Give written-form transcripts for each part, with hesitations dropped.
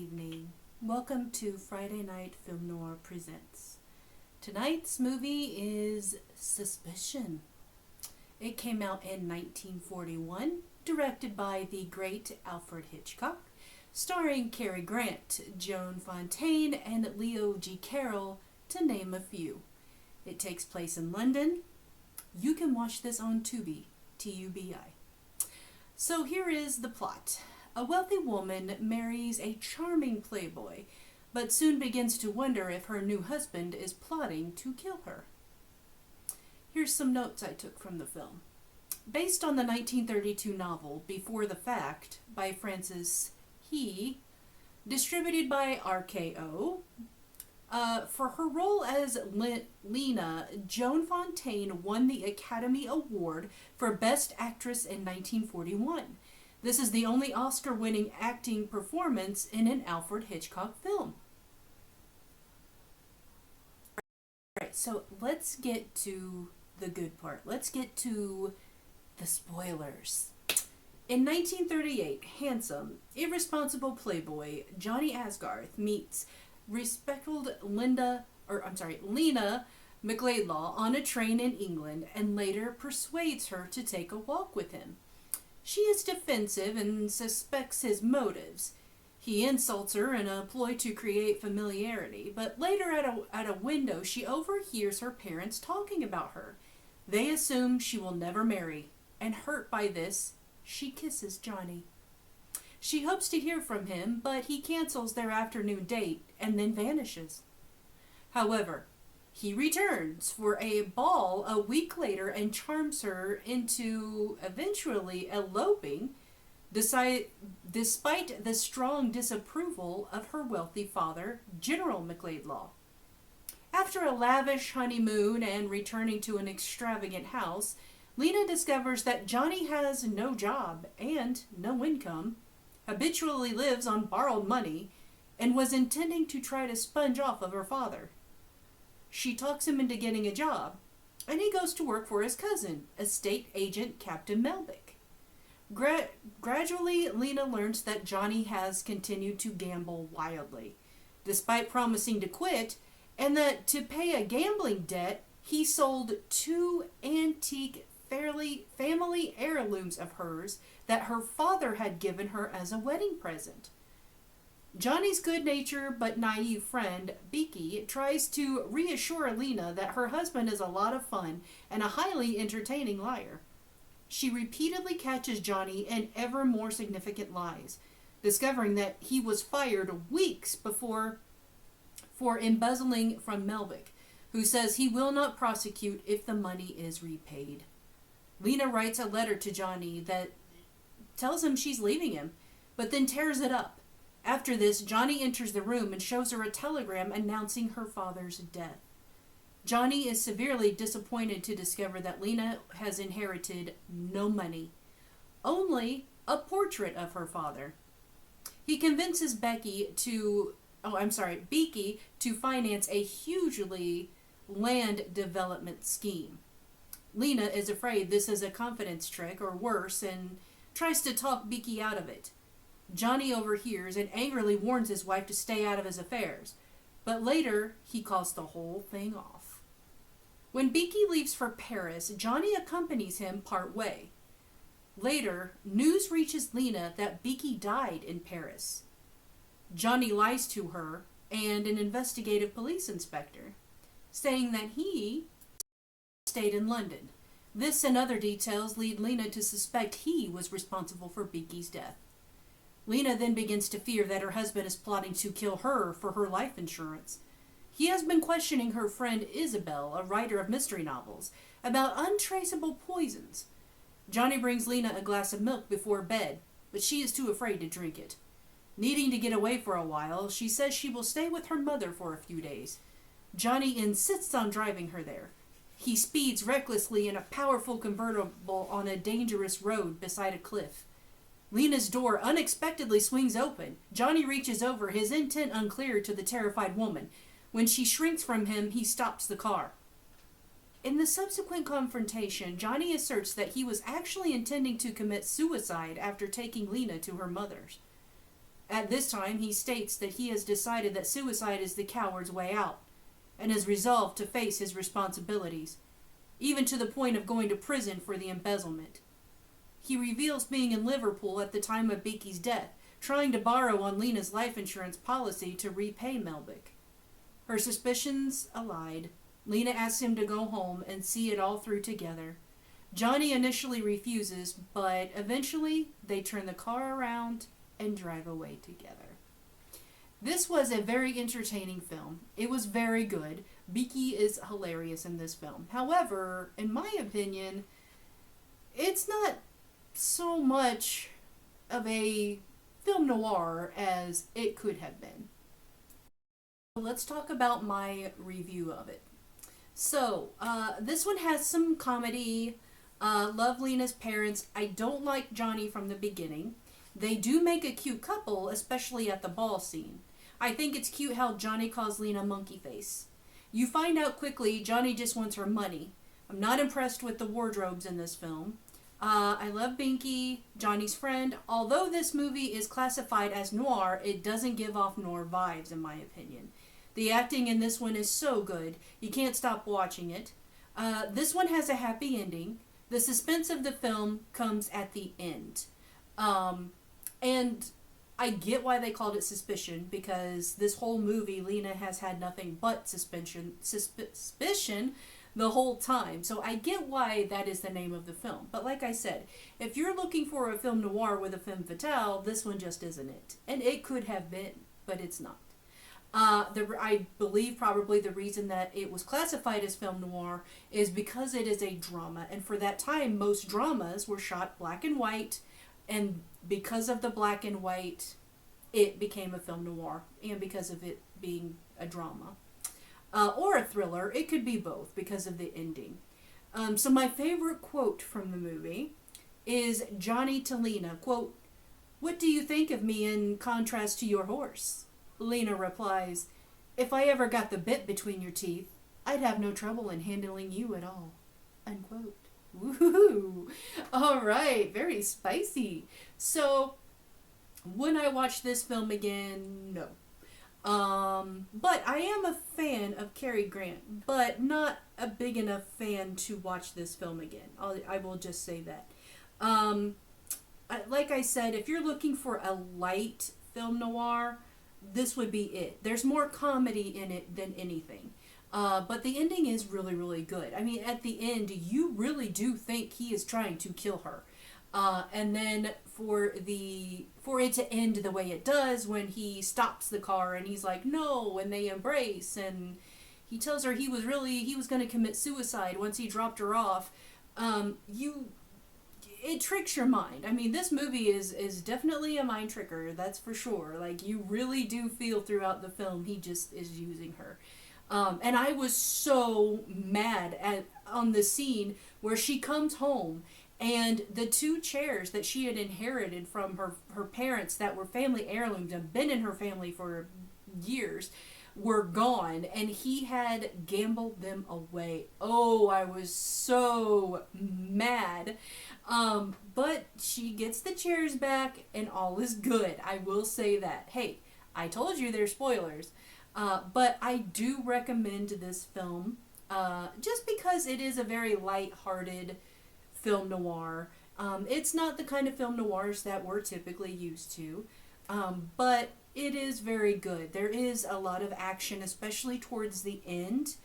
evening. Welcome to Friday Night Film Noir Presents. Tonight's movie is Suspicion. It came out in 1941, directed by the great Alfred Hitchcock, starring Cary Grant, Joan Fonataine, and Leo G. Caroll, to name a few. It takes place in London. You can watch this on Tubi, T-U-B-I. So here is the plot. A wealthy woman marries a charming playboy, but soon begins to wonder if her new husband is plotting to kill her. Here's some notes I took from the film. Based on the 1932 novel Before the Fact by Francis He, distributed by RKO. For her role as Lena, Joan Fonataine won the Academy Award for Best Actress in 1941. This is the only Oscar-winning acting performance in an Alfred Hitchcock film. Alright, so let's get to the good part. Let's get to the spoilers. In 1938, handsome, irresponsible playboy Johnny Asgarth meets respected Lena McLeodlaw on a train in England and later persuades her to take a walk with him. She is defensive and suspects his motives. He insults her in a ploy to create familiarity, but later at a window she overhears her parents talking about her. They assume she will never marry, and hurt by this, she kisses Johnny. She hopes to hear from him, but he cancels their afternoon date and then vanishes. However, he returns for a ball a week later and charms her into eventually eloping, despite the strong disapproval of her wealthy father, General McLeodlaw. After a lavish honeymoon and returning to an extravagant house, Lena discovers that Johnny has no job and no income, habitually lives on borrowed money, and was intending to try to sponge off of her father. She talks him into getting a job, and he goes to work for his cousin, estate agent Captain Melvick. Gradually, Lena learns that Johnny has continued to gamble wildly, despite promising to quit, and that to pay a gambling debt, he sold 2 antique family heirlooms of hers that her father had given her as a wedding present. Johnny's good-natured but naive friend, Beaky, tries to reassure Lena that her husband is a lot of fun and a highly entertaining liar. She repeatedly catches Johnny in ever more significant lies, discovering that he was fired weeks before for embezzling from Melvick, who says he will not prosecute if the money is repaid. Lena writes a letter to Johnny that tells him she's leaving him, but then tears it up. After this, Johnny enters the room and shows her a telegram announcing her father's death. Johnny is severely disappointed to discover that Lena has inherited no money, only a portrait of her father. He convinces Beaky to finance a hugely land development scheme. Lena is afraid this is a confidence trick or worse and tries to talk Beaky out of it. Johnny overhears and angrily warns his wife to stay out of his affairs, but later he calls the whole thing off. When Beaky leaves for Paris, Johnny accompanies him part way. Later, news reaches Lena that Beaky died in Paris. Johnny lies to her and an investigative police inspector, saying that he stayed in London. This and other details lead Lena to suspect he was responsible for Beaky's death. Lena then begins to fear that her husband is plotting to kill her for her life insurance. He has been questioning her friend Isabel, a writer of mystery novels, about untraceable poisons. Johnny brings Lena a glass of milk before bed, but she is too afraid to drink it. Needing to get away for a while, she says she will stay with her mother for a few days. Johnny insists on driving her there. He speeds recklessly in a powerful convertible on a dangerous road beside a cliff. Lena's door unexpectedly swings open. Johnny reaches over, his intent unclear to the terrified woman. When she shrinks from him, he stops the car. In the subsequent confrontation, Johnny asserts that he was actually intending to commit suicide after taking Lena to her mother's. At this time, he states that he has decided that suicide is the coward's way out and is resolved to face his responsibilities, even to the point of going to prison for the embezzlement. He reveals being in Liverpool at the time of Beaky's death, trying to borrow on Lena's life insurance policy to repay Melvick. Her suspicions allayed, Lena asks him to go home and see it all through together. Johnny initially refuses, but eventually they turn the car around and drive away together. This was a very entertaining film. It was very good. Beaky is hilarious in this film. However, in my opinion, it's not so much of a film noir as it could have been. Let's talk about my review of it. So, this one has some comedy. Love Lena's parents. I don't like Johnny from the beginning. They do make a cute couple, especially at the ball scene. I think it's cute how Johnny calls Lena monkey face. You find out quickly Johnny just wants her money. I'm not impressed with the wardrobes in this film. I love Binky, Johnny's friend. Although this movie is classified as noir, it doesn't give off noir vibes in my opinion. The acting in this one is so good, you can't stop watching it. This one has a happy ending. The suspense of the film comes at the end. And I get why they called it Suspicion, because this whole movie, Lena has had nothing but suspicion the whole time. So I get why that is the name of the film. But like I said, if you're looking for a film noir with a femme fatale, this one just isn't it. And it could have been, but it's not. I believe probably the reason that it was classified as film noir is because it is a drama. And for that time, most dramas were shot black and white. And because of the black and white, it became a film noir. And because of it being a drama. Or a thriller. It could be both because of the ending. So my favorite quote from the movie is Johnny to Lena. Quote, "What do you think of me in contrast to your horse?" Lena replies, "If I ever got the bit between your teeth, I'd have no trouble in handling you at all." Unquote. Woohoo! All right, very spicy. So, when I watch this film again, no. But I am a fan of Cary Grant, but not a big enough fan to watch this film again. I will just say that. Like I said, if you're looking for a light film noir, this would be it. There's more comedy in it than anything. But the ending is really, really good. I mean, at the end, you really do think he is trying to kill her. And then for it to end the way it does, when he stops the car and he's like, no, and they embrace, and he tells her he was going to commit suicide once he dropped her off. It tricks your mind. I mean, this movie is definitely a mind tricker, that's for sure. Like, you really do feel throughout the film he just is using her. And I was so mad on the scene where she comes home and the two chairs that she had inherited from her parents that were family heirlooms and been in her family for years were gone, and he had gambled them away. Oh, I was so mad. But she gets the chairs back and all is good. I will say that. Hey, I told you they're spoilers. But I do recommend this film just because it is a very light-hearted film noir. It's not the kind of film noirs that we're typically used to, but it is very good. There is a lot of action, especially towards the end.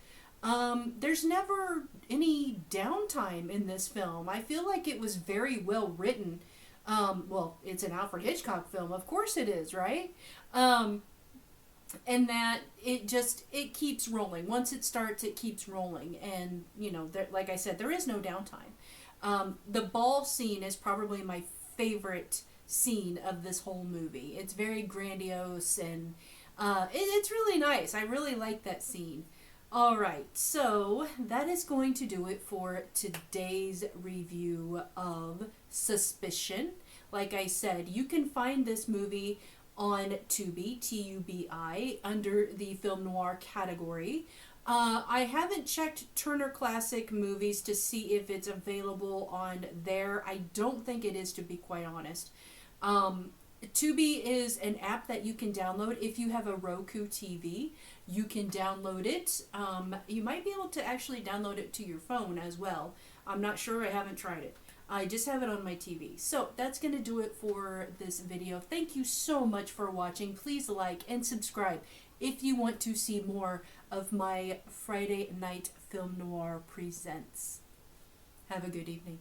There's never any downtime in this film. I feel like it was very well written. Well, it's an Alfred Hitchcock film. Of course it is, right? And that it keeps rolling. Once it starts, it keeps rolling. And, like I said, there is no downtime. The ball scene is probably my favorite scene of this whole movie. It's very grandiose and it's really nice. I really like that scene. All right, so that is going to do it for today's review of Suspicion. Like I said, you can find this movie on Tubi, Tubi, under the film noir category. I haven't checked Turner Classic Movies to see if it's available on there. I don't think it is, to be quite honest. Tubi is an app that you can download. If you have a Roku TV, you can download it. You might be able to actually download it to your phone as well. I'm not sure. I haven't tried it. I just have it on my TV. So that's going to do it for this video. Thank you so much for watching. Please like and subscribe if you want to see more of my Friday Night Film Noir presents. Have a good evening.